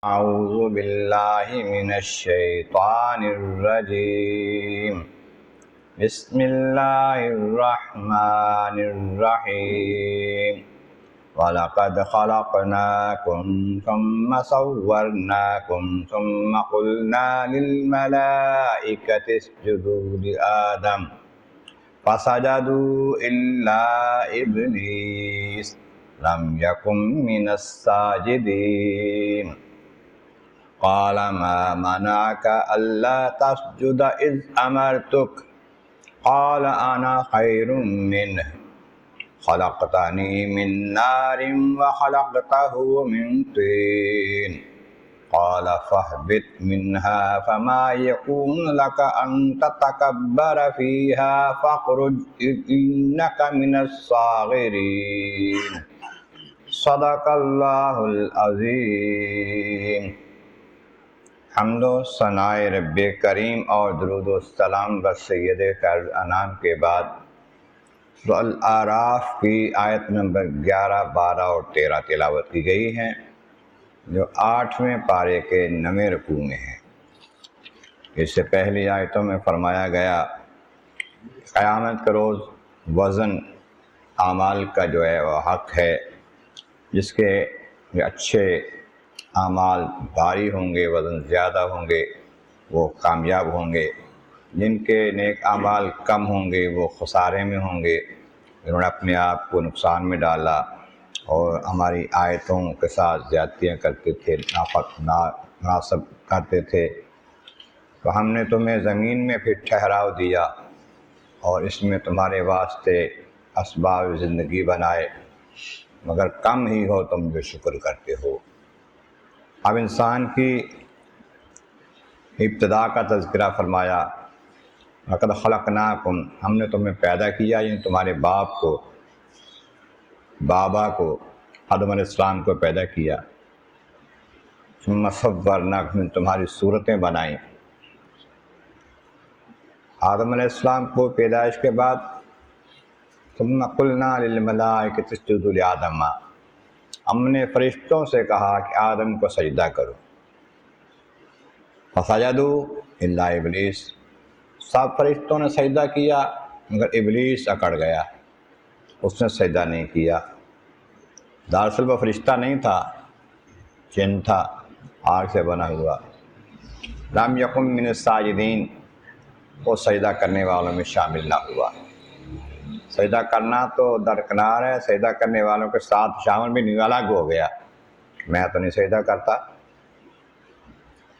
أعوذ بالله من الشيطان الرجيم بسم الله الرحمن الرحيم وَلَقَدْ خَلَقْنَاكُمْ ثُمَّ صَوَّرْنَاكُمْ ثُمَّ قُلْنَا لِلْمَلَائِكَةِ اسْجُدُوا لِآدَمَ فَسَجَدُوا إِلَّا إِبْلِيسَ لَمْ يَكُنْ مِنَ السَّاجِدِينَ قال ما منعك ألا تسجد إذ أمرتك قال أنا خير منه خلقتني من نار وخلقته من طين قال فاهبط منها فما يكون لك أن تتكبر فيها فاخرج إنك من الصاغرين صدق الله العظيم۔ حمد و ثناء رب کریم اور درود و سلام بر سید خیر انام کے بعد تو الاعراف کی آیت نمبر 11، 12 اور 13 تلاوت کی گئی ہیں، جو 8ویں پارے کے 9ویں رکوع میں ہیں۔ اس سے پہلی آیتوں میں فرمایا گیا قیامت کے روز وزن اعمال کا جو ہے وہ حق ہے، جس کے اچھے اعمال بھاری ہوں گے، وزن زیادہ ہوں گے، وہ کامیاب ہوں گے، جن کے نیک اعمال کم ہوں گے وہ خسارے میں ہوں گے۔ انہوں نے اپنے آپ کو نقصان میں ڈالا اور ہماری آیتوں کے ساتھ زیادتیاں کرتے تھے، نامناسب کرتے تھے، تو ہم نے تمہیں زمین میں پھر ٹھہراؤ دیا اور اس میں تمہارے واسطے اسباب زندگی بنائے، مگر کم ہی ہو تم جو شکر کرتے ہو۔ اب انسان کی ابتدا کا تذکرہ فرمایا، لقد خلقناکم، ہم نے تمہیں پیدا کیا، یعنی تمہارے بابا کو آدم علیہ السلام کو پیدا کیا۔ ثم صورناکم، تمہاری صورتیں بنائیں۔ آدم علیہ السلام کو پیدائش کے بعد ثم قلنا للملائکۃ اسجدوا لآدم، ہم نے فرشتوں سے کہا کہ آدم کو سجدہ کرو۔ فسجدوا الا ابلیس، سب فرشتوں نے سجدہ کیا مگر ابلیس اکڑ گیا، اس نے سجدہ نہیں کیا۔ دراصل وہ فرشتہ نہیں تھا، جن تھا، آگ سے بنا ہوا۔ لم یکن من الساجدین، وہ سجدہ کرنے والوں میں شامل نہ ہوا۔ سجدہ کرنا تو درکنار ہے، سجدہ کرنے والوں کے ساتھ شامل بھی نہیں، الگ ہو گیا، میں تو نہیں سجدہ کرتا۔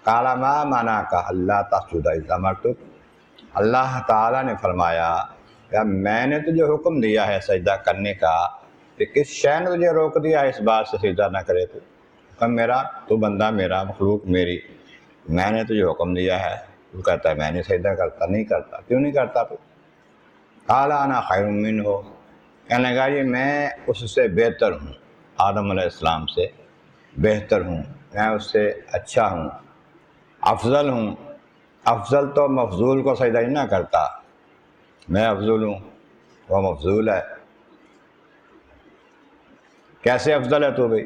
قال ما منعک الا تسجد اذ امرتک، اللہ تعالیٰ نے فرمایا کہ میں نے تجھے حکم دیا ہے سجدہ کرنے کا، کہ کس شے نے تجھے روک دیا اس بات سے سجدہ نہ کرے؟ تو حکم میرا، تو بندہ میرا، مخلوق میری، میں نے تجھے حکم دیا ہے، تو کہتا ہے میں نہیں سجدہ کرتا، نہیں کرتا، کیوں نہیں کرتا تو؟ قال انا خیر منہ، کہنے لگا یہ میں اس سے بہتر ہوں، آدم علیہ السلام سے بہتر ہوں، میں اس سے اچھا ہوں، افضل ہوں۔ افضل تو مفضول کو سجدہ ہی نہ کرتا، میں افضل ہوں، وہ مفضول ہے۔ کیسے افضل ہے تو بھائی؟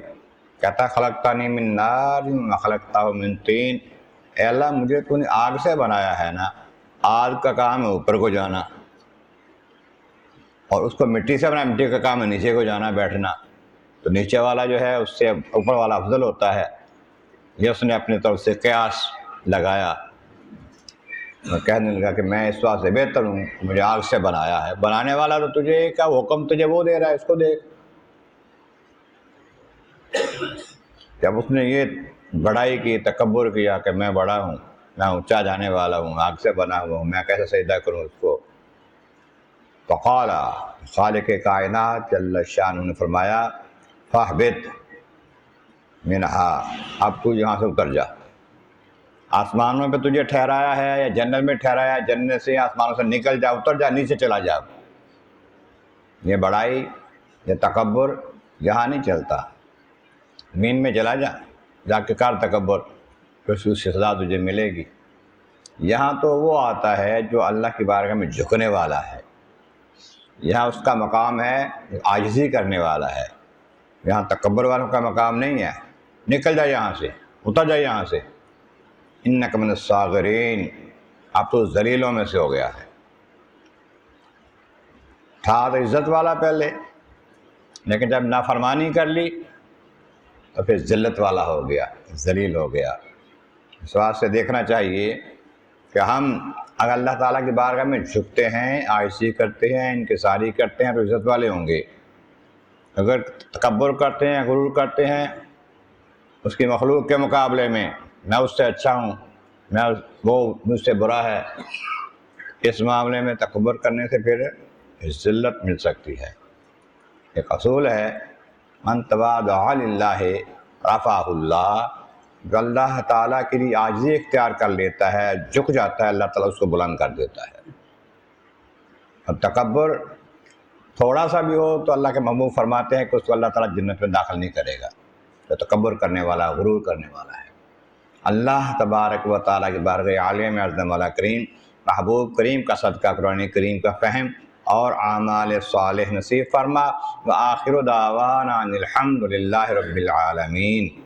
کہتا خلقتنی من نار وخلقتہ من طین، اے اللہ مجھے تو نے آگ سے بنایا ہے نا، آگ کا کام ہے اوپر کو جانا، اور اس کو مٹی سے بنایا، مٹی کا کام ہے نیچے کو جانا، بیٹھنا، تو نیچے والا جو ہے اس سے اوپر والا افضل ہوتا ہے۔ یہ اس نے اپنی طرف سے قیاس لگایا، کہنے لگا کہ میں اس واسطے بہتر ہوں، مجھے آگ سے بنایا ہے۔ بنانے والا تو تجھے کیا حکم تجھے وہ دے رہا ہے، اس کو دیکھ۔ جب اس نے یہ بڑائی کی، تکبر کیا کہ میں بڑا ہوں، میں اونچا جانے والا ہوں، آگ سے بنا ہوا ہوں، میں کیسے سجدہ کروں اس کو؟ فقال، خالق کائنات جل شانہ نے فرمایا فاہبط منہا، اب تو یہاں سے اتر جا۔ آسمانوں پہ تجھے ٹھہرایا ہے یا جنت میں ٹھہرایا ہے، جنت سے آسمانوں سے نکل جا، اتر جا، نیچے چلا جا۔ یہ بڑائی، یہ تکبر یہاں نہیں چلتا، زمین میں چلا جا، جا کے کر تکبر، پھر اس کی سزا تجھے ملے گی۔ یہاں تو وہ آتا ہے جو اللہ کی بارگاہ میں جھکنے والا ہے، یہاں اس کا مقام ہے عاجزی کرنے والا ہے، یہاں تکبر والوں کا مقام نہیں ہے۔ نکل جا یہاں سے، اتر جائے یہاں سے، انک من الصاغرین، اب تو ذلیلوں میں سے ہو گیا ہے۔ تھا تو عزت والا پہلے، لیکن جب نافرمانی کر لی تو پھر ذلت والا ہو گیا، ذلیل ہو گیا۔ اس بات سے دیکھنا چاہیے کہ ہم اگر اللہ تعالیٰ کی بارگاہ میں جھکتے ہیں، عاجزی کرتے ہیں، انکساری کرتے ہیں تو عزت والے ہوں گے۔ اگر تکبر کرتے ہیں، غرور کرتے ہیں اس کی مخلوق کے مقابلے میں، میں اس سے اچھا ہوں، وہ مجھ سے برا ہے، اس معاملے میں تکبر کرنے سے پھر ذلت مل سکتی ہے۔ ایک اصول ہے، من تواضع للہ رفعہ اللہ، جو اللہ تعالیٰ کے لیے عاجزی اختیار کر لیتا ہے، جھک جاتا ہے، اللہ تعالیٰ اس کو بلند کر دیتا ہے۔ اور تکبر تھوڑا سا بھی ہو تو اللہ کے محبوب فرماتے ہیں کہ اس کو اللہ تعالیٰ جنت میں داخل نہیں کرے گا، تو تکبر کرنے والا، غرور کرنے والا ہے۔ اللہ تبارک و تعالیٰ کی بارگاہ عالیہ میں عظم والا کریم، محبوب کریم کا صدقہ قرآن کریم کا فہم اور اعمال صالح نصیب فرما۔ وآخر دعوانا ان الحمد للہ رب العالمین۔